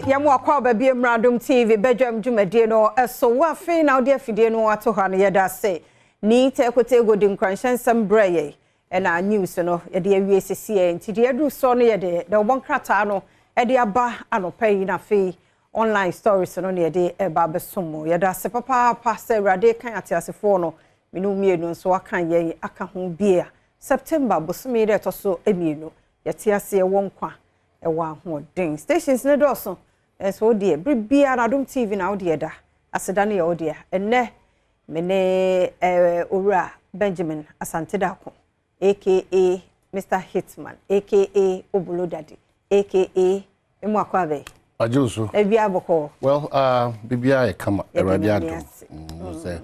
Yamu akwa baby Adom TV Badwam dwumadie no so wa fe na ode afidie no ato ha no yeda se ni te kote godin kwanshansam braye na news no yede awie sesie nti de adu so no yede de obonkrata no yede aba anopai na fe online stories no ne yede eba besomo yeda se papa se rade kan atiasefo no minu mienu nso akan ye aka ho bia September bosome de to so emienu yetiase wonkwa ewa ho den stations ne do so so die bibia na Adom TV na odie da asedane ya odie enne mene owura Benjamin Asante Dako aka Mr. Hitman aka Obulo Daddy aka emu akwabe ajuso ebia aboko well bibia e kama erade ado no say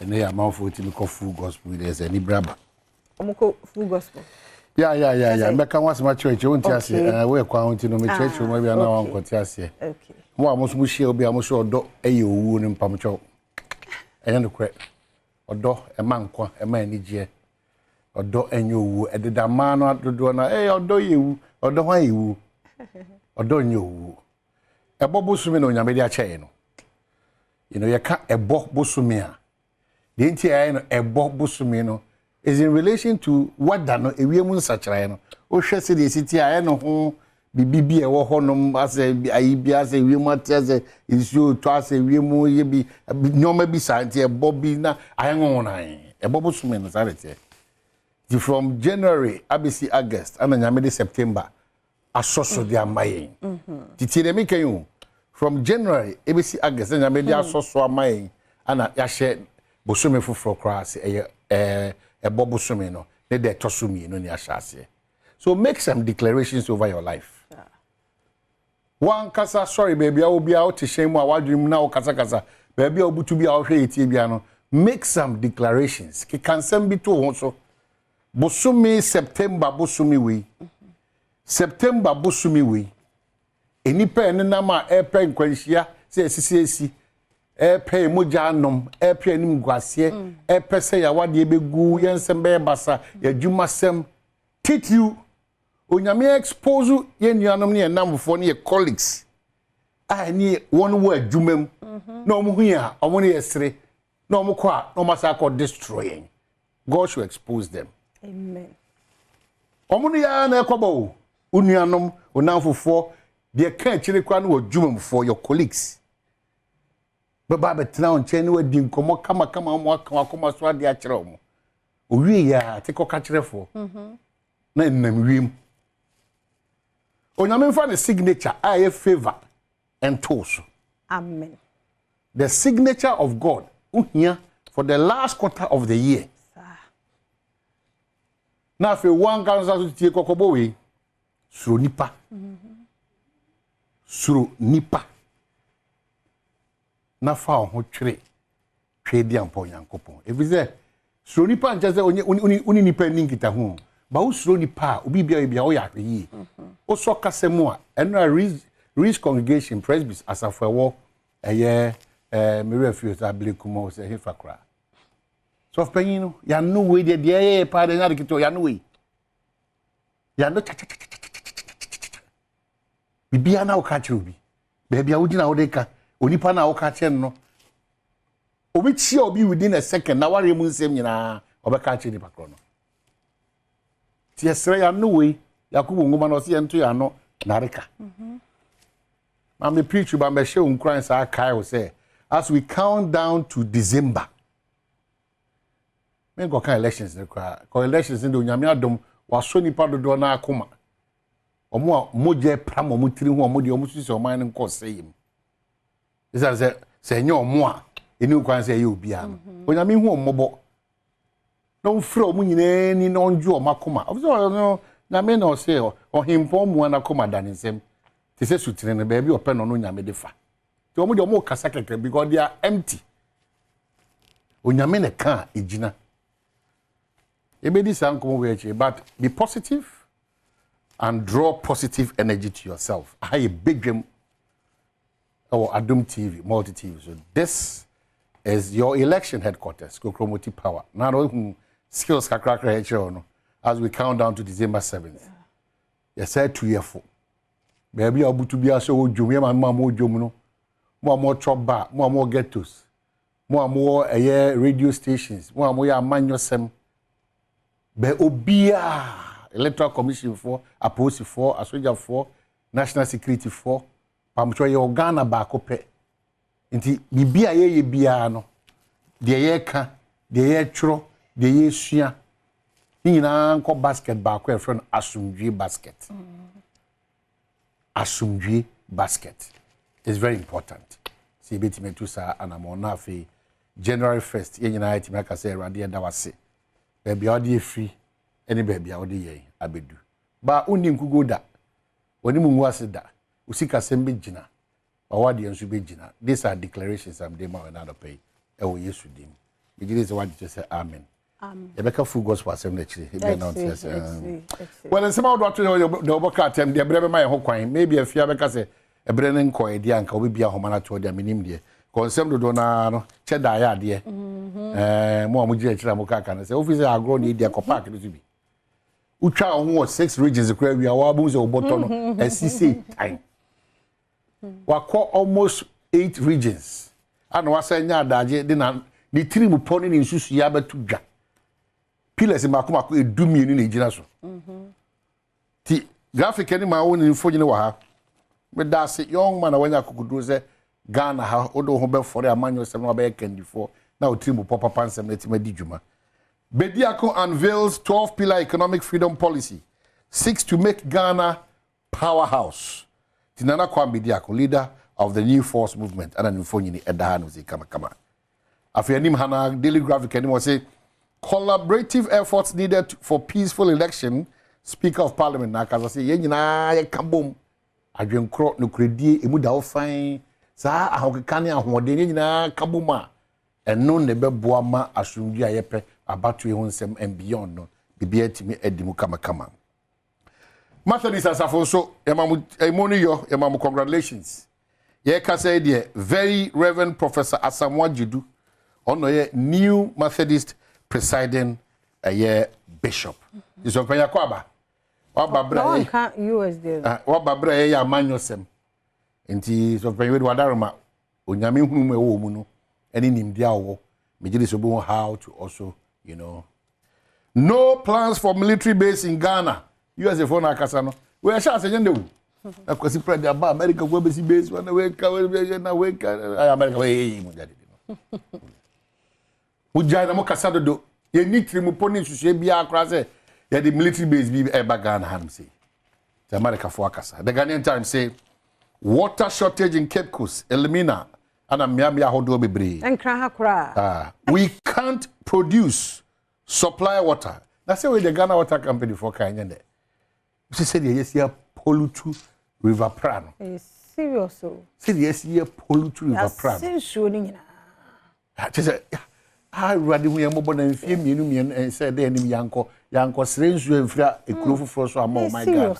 ene ya manfo ti me ko full gospel there's any braba omko full gospel Yeah. Meka was my church, you won't see. We quite no me church, maybe I know one cotias. Okay. More most mushy be a sure dog a you wound in Pamcho. And the crack. Or dog a man qua a man each or dog and you at the man out the door. Eh, or do you or do you or don't you? A bobusumi on your media chain. You know, you can't a bobusumia. The entire a bobusumino. Is in relation to what dano ewiemu sachara no o hwese de city aye no ho bibibi e wo honom ase ayi bi ase ewiemu atese isu to ase ewiemu ye bi nyoma bi santi e bobi na aye ngona e bobo sume no sarete from January abc August ana nyame de September asoso de amaye titi de mekan from January abc August nyame de asoso amaye ana ya hye bosume foforo cross a bobo sumi no ne de tosumi no ni ashase so make some declarations over your life one kasa sorry baby I will be out to shame wa dream na kasa baby obutu bi a hwe etie bia no make some declarations ki kansam bi to ho so bosumi September bosumi we September bosumi we enipa ene na ma epe nkwanhia se esisi pay mojanom pay anim guase pese ya wade ebegu yensem be basa ya dwumasem titiu onyame expose ye nuanom ne namfo ne colleagues ni won wo adwumam na omhu ya omo ne yesre na omo kwa na omo sa ko destroying God should expose them amen omo ne ya na ekobo unuanom onamfofo de ka akire kwa na wadwumam for your colleagues baba betina on chen we din komo kama mo akoma so ade a kire omo owie ya te ko ka kirefo na nnam wiem onyame mfa ne signature a favor and toss amen the signature of God uhia for the last quarter of the year na fe one kansa so tie kokobo we suro nipa na fa ho twere twedi ampo yankopon ebize suro nipa nche se uni nipa ninkita ho ba wo suro nipa obi bia wo ya hwe o so kasemu a eno Reach Congregation Presby's asafewo eye me refuse ablekumo se hefa kra so penyin ya no we de pa de na de kito ya no we ya no bibia na wo ka kire obi ba bia wo gina wo de ka onipa na wo ka che no obi chia obi within a second na ware mu nsem nyina obeka che nipa kro no ti esre ya no we yakubu ngoma no se ento ya no nareka I'm the preacher ba me she unkran sa kai wo say as we count down to December me go kan elections ne kwa elections in the onyame adom waso nipa dodo na akoma omo a moje pram omo tiri ho omo de omo susu oman ne nko seyim isa se nye omo a eni kwan se ye obi a no onyame hu omobo no mfre omo nyina ni no nju omakoma obso no nyame no se o himpo mu na koma danisem ti se sutire ne ba bi ope no nyame de fa ti omo de omo kasa keke because they are empty onyame ne ka ejina ebedi sankomo we echi but be positive and draw positive energy to yourself. I have a big dream or Adom TV, multi TV. So this is your election headquarters, Kokromoti Power. Now skills kakra as we count down to December 7th. You said 2 years for. Baby obutu bia so odwom ye ma odwom no. Mo choba, mo ghettos. Mo radio stations, mo ya amanyosem. Be obia electoral commission for, apposi for, asoja for, national security for, pamcho ye organa ba kope. Nti bibia ye bia no. De ye ka, de ye tro, de ye sua. Ni na nko basket ba ko e friend asumdwe basket. Asumdwe basket is very important. See beti me to sa anamona fe January 1st ye nyina iti maka say Awurade da wase. Baby odi free any baby odi ye abedu. Ba uni nkugo da. Woni mu wase da. Usika sembe gina. Ba wadi ensu be gina. These are declarations am dey ma we na do pay. E wo Yesu dim. We give this word to say amen. Yebeka full gospel assembly actually. Well, in some of what the Oboka term, the breve my hokwain, maybe a fear because a brennan coy, the uncle will be a homana to their minim dear. Consem do donano, cheddar dear. More Muja Chamoka can say, officer are grown in their copac to be. Ucha who was 6 regions, we are wabus or bottom, and CC time. What call almost 8 regions. And was saying that dinner, the trim upon in Susu Yaba to Jack. Pillars in Makuma could do me in Nigeria. The graphic any my own in Fujinawa. But that's it, young man, when I could do say Ghana, how Odo Hobel for a manual 7 back before. Now, Timu Papa Pans and Netima Dijuma. Bediako unveils 12-pillar economic freedom policy, seeks to make Ghana powerhouse. Tinana Kwam Bediako, leader of the New Force movement, and an Infoni Edahan was a Kamakama. After Nim Hana, Daily Graphic, and was say, collaborative efforts needed for peaceful election. Speaker of Parliament Nakaza say yenina kambom adwenkro no kredi emu da wo fan sa ahokekane ahode yenina kamboma eno ne beboa ma asumdua yepe abatu ehun nsem and beyond no bibia timi edimu kama Methodist asafo so emamu emoniyo emamu congratulations ye ka say the very Reverend Professor Asamoah Jidu ono ye new Methodist presiding a year bishop. Is on Payakwaba. What Babra USD. What Babra ya manyosem. Enti so Payawe Wadarama. Unyami hume wo muno. Any nimdia wo. Mijili sobo how to also, you know. No plans for military base in Ghana. USA for na kasano. We are sure say ndewu. Akwasi pride aba America go base base when we America we mujadi. Mujana mo kasado do ye ni trimuponi sushe bia akra say ye the military base be e Ghana han say the America for akasa. The Ghanaian Times say water shortage in Cape Coast elimina ana miamia hodo bebre enkra hakra we can't produce supply water. That's why the Ghana Water Company for Kanye there. She said yes here pollutu river prano serious so yes here pollutu river prano sensuoning she said I read we am born and few million and said then yanko strange enfra ekrofo for so am my God.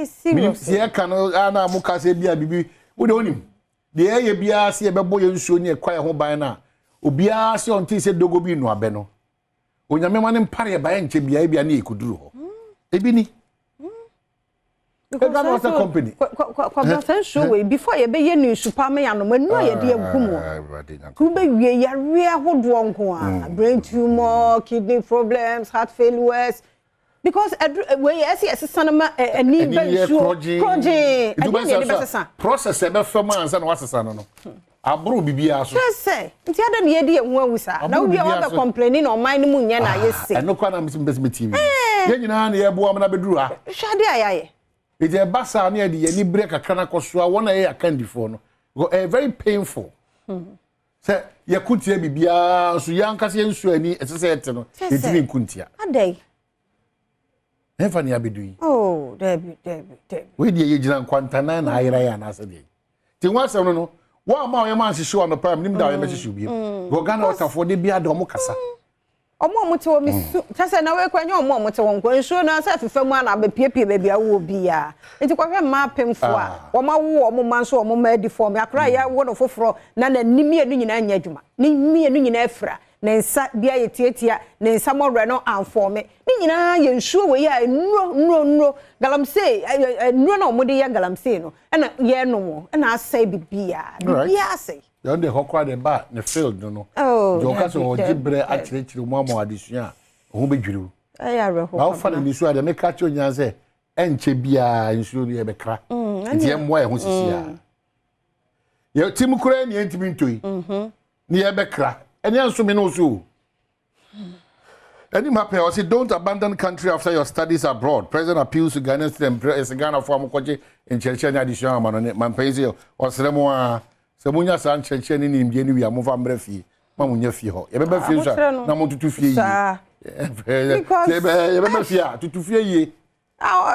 Serious. Here can ana muka se bia bibi wo de onim. De ye bia se e bebo ye nsuo ne kwa ho ban na obia se on ti se dogo bi no abe no. Onyame ma ne mpare ba ye nche bia na ekuduru ho. Ebi ni Ghana Water Company. Show before you be ye new superman no manu ye de agumo. Ku be wie yare ahodo nko a brain tumor, kidney problems, heart failures because we yes sanama ani be project process e be fama ansa na wasesa no abro bibia so say nti ada ne ye de hu awusa na we be complaining on mind mu nya na yesi eno kwa na mbesi TV ye nyina na ye boa na beduru ha hwade ayaye Ije basa na de yani break akana kosoa wona ye akandifo no very painful say ye kuntia bibia so yankase ye nsu ani esese ete no etini kuntia adai never ni abedu yi oh debi we de ye gina nkwantana na ayira ya na ase de ti nwasem no wa ma ye man hihye on prime nim da ye mehihye bi go Ghana Water for de bia de omo kasa omo te wo misu tase na we kwanya omo te won kwansuo na asa fefam ana abepiepie ba bia wo bia enti kwahwe ma pemfo a wo ma wo omo manso omo ma di form akra ya wo no foforo na na nimie no nyina anya adwuma nimie no nyina afira ne nsa bia ye tietia ne nsa morre no anforme ni nyina ye nsuo we ya nro galamsey nro na omode ya galamsey no na ye no mo na asai bibia asai you dey hokwa the bar the field no jo ka so ojibre akirikiri mu amo adesua ho bedwiriw ayare ho ba fa na nisu ade me ka cho nya se enche bia nsuo no ye bekra nti ye mo e ho sisia ye tim kura ni entimi ntoi ni ye bekra eni anso me no so any map here say don't abandon country after your studies abroad. President appeals to Ghanaians to embrace Ghana for Amokoje in Chelsea addition man pay or Seremo Semunya San Chelsea ni nimje ni wi amova mrefi ma munya fi ho. Ye beba fi so na mo tutu fie yi. Ye beba fi a tutu fie yi.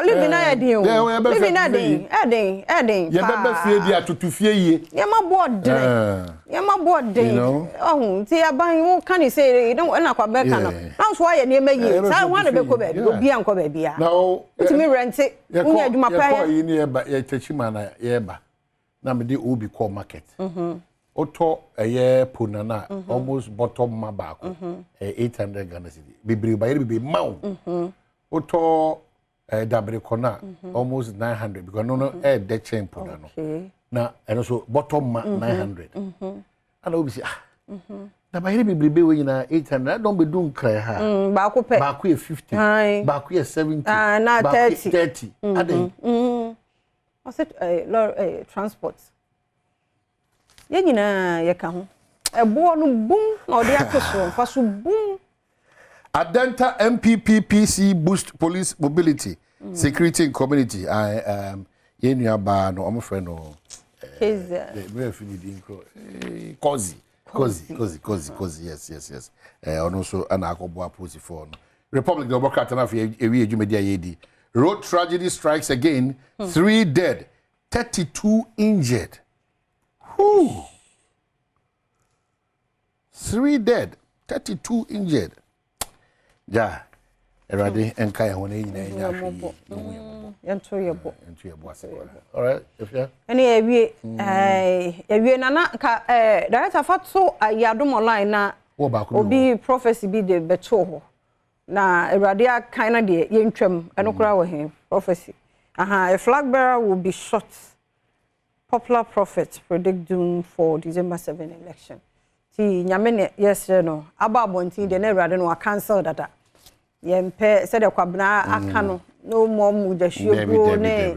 Living na edin o. Living na edin. Ye beba fie di a tutu fie yi. Ye ma board ye ma board ti aban wo kan say na kwa be kan no. Na so aye ne mayi. Sa wan be ko be obi an ko be bia. Now ti me rent unya adwuma pa ye ni e ba ye techima na ye ba. Na me dey obi call market. Oto eye punana almost bottom ma back. 800 Ghana cedi. Bibiri ba ye bibi maw. Oto dabre kona almost 900 because no de chain punano. Na and also bottom ma 900. And obi say na ba ye bibiri be we na 800 don't be doing cry ha. Ba ko pe. Ba ko 50. Ba ko 70. Na 30. Adem. I said transport. Ye nyina ye ka ho. Ebo no boom na odi akoso fa so boom. Adenta MPPPC boost police mobility, security and community. Ye nua ba no omo friend no. Cozy. Yes. Ono so ana akobo aposi for no. Republic Democrat na fi ewi edwumedi ayedi. Road tragedy strikes again. 3 dead, 32 injured. Whew. 3 dead, 32 injured. Ja, erade enka ya wona nyina nya hwe. Yento yebo. All right, if you. Ene ewie na ka director fatso Adom online na obi prophecy bi de beto ho. Na erade akan na de yentwam enokura wo he prophecy. A flag bearer will be shot. Popular prophets predict doom for December 7 election. See, nyamene yesterday no. Aba bonti de na erade no cancel data. Yempe said the kwabna aka no more mu da hwego ne.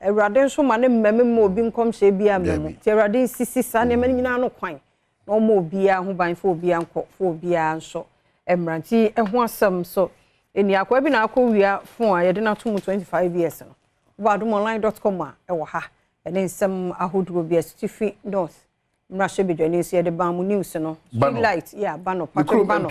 Erade nso ma ne mmemme mo obi nkom hye bia mmemu. Ti erade sisi sa ne mani nyina no kwan. No mo bia ho ban fo bia nkọ fo bia nso. Emranti eho asem so eni akwa bi na akọwia fon a yede na to 25 years no. Badomonline.com a ewo ha ene nsem ahoduro bi Stiffy North mrahye bedwane so yede ban mu news no street light bano patrol bano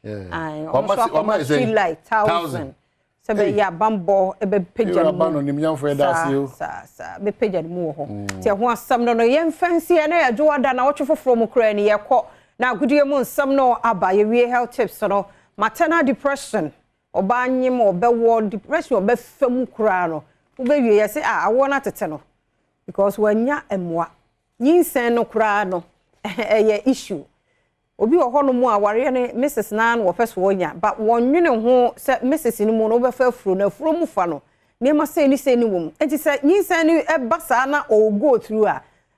and almost street light 1000 sebe bambo ebe pejani bano nimnyamfo edasio sa be pejani mu ho ti ho asam no ye fancy na ya joada na wotwe foforo mu kra ni ye kọ na agudie mu nsam no aba ye wie health tips no maternal depression oba nyim obewo depression obefam kra no obewie ye say awo na tete no because wanya emwa nyinsen no kra no eye issue obi wo ho no mu aware ne Mrs. Nan wo peso wonya but wonnwene ho se Mrs. ni mu no obefa afuro na afuro mu fa no ne ma say ni wom enti se nyinsen ni eba sa na o go through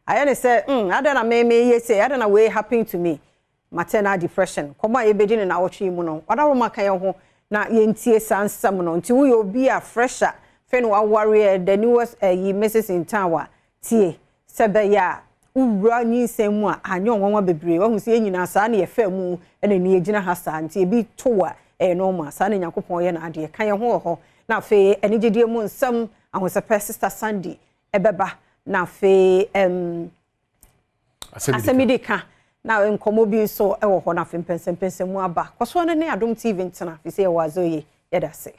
aye ne say ada na me ye say ada na we happen to me maternal depression koma ye bedine na wotwe mu no wada wo maka ye ho na ye ntie sansam no nti wo ye obi a fresher fe no aware the newest ye Mrs. in town tie sebe ya ura nyinsen mu a anyo nwanwa bebre wo hu se nyina sa na ye fa mu ena ni egina ha sa nti ebi to a normal sa na Yakopon ye na ade kan ye ho na fe eni gidie mu nsam ahosepɛ sister Sandy ebeba na fe asemidika na nkomo bi so ewo ho na fe mpensem mu aba kwaso ne Adom TV ntena fi se ye wazo ye yeda se